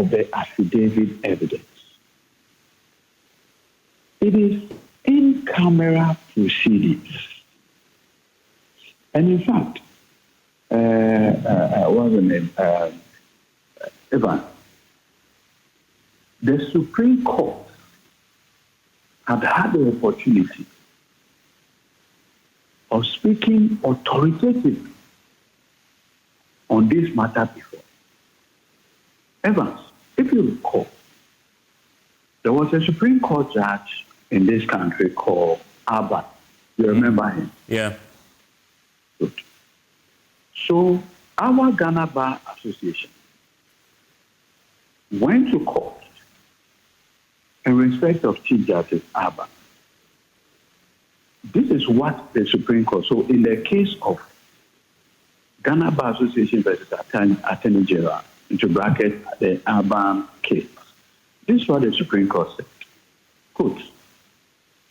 of the affidavit evidence. It is in-camera proceedings. And in fact, what's the name? Evan, the Supreme Court had the opportunity of speaking authoritatively on this matter before. Evans, if you recall, there was a Supreme Court judge in this country called Abba. You remember him? Yeah. Good. So our Ghana Bar Association went to court in respect of Chief Justice Abba. This is what the Supreme Court, so in the case of Ghana Bar Association versus Attorney General, into bracket, the Abba case, this is what the Supreme Court said. Quote,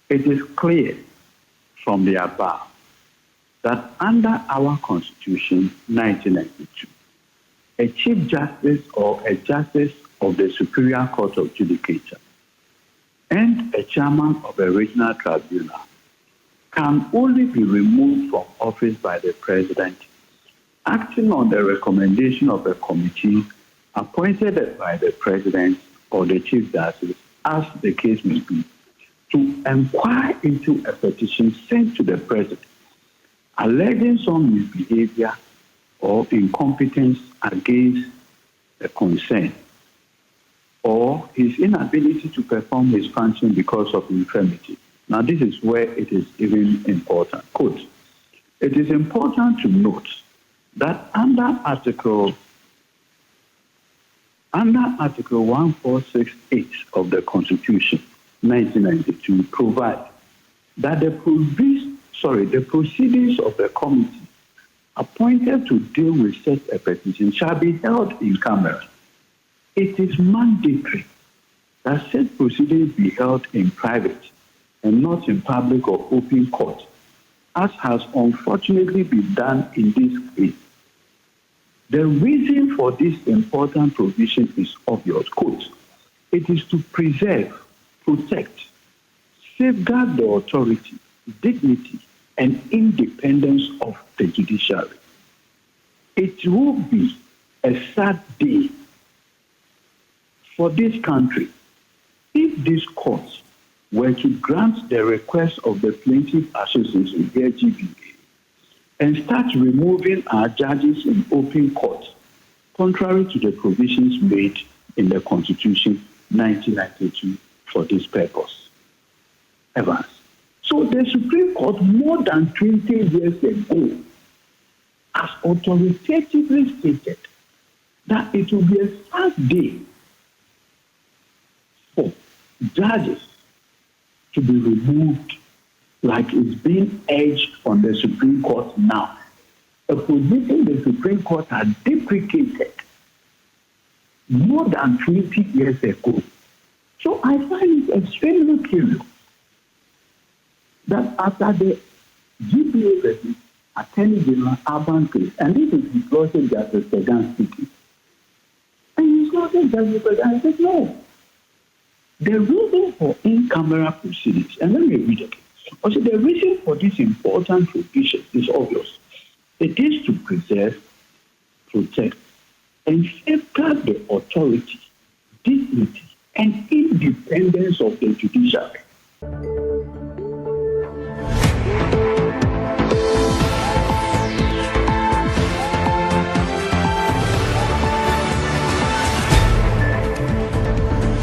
it is clear from the above that under our Constitution 1992, a Chief Justice or a Justice of the Superior Court of Judicature and a Chairman of a regional tribunal can only be removed from office by the President, acting on the recommendation of a committee appointed by the President or the Chief Justice, as the case may be, to inquire into a petition sent to the President alleging some misbehavior or incompetence against a concern, or his inability to perform his function because of infirmity. Now, this is where it is even important. Quote, it is important to note that under Article 1468 of the Constitution 1992 provide that the proceedings of the committee appointed to deal with such a petition shall be held in camera. It is mandatory that such proceedings be held in private and not in public or open court, as has unfortunately been done in this case. The reason for this important provision is obvious. Quote, it is to preserve, protect, safeguard the authority, dignity, and independence of the judiciary. It will be a sad day for this country if this court were to grant the request of the Plaintiff Association, the GBA, and start removing our judges in open court, contrary to the provisions made in the Constitution 1992 for this purpose. Evans. So the Supreme Court, more than 20 years ago, has authoritatively stated that it will be a sad day for judges to be removed like it's being urged on the Supreme Court now. A position the Supreme Court had deprecated more than 20 years ago. So I find it extremely curious that after the GBA versus Attorney General Urban case, and this is the Lordship Justice Pegan speaking, and his Lordship Justice Pegan said, no. The reason for in-camera proceedings, and let me read it. Also, the reason for this important provision is obvious. It is to preserve, protect, and safeguard the authority, dignity, and independence of the judiciary.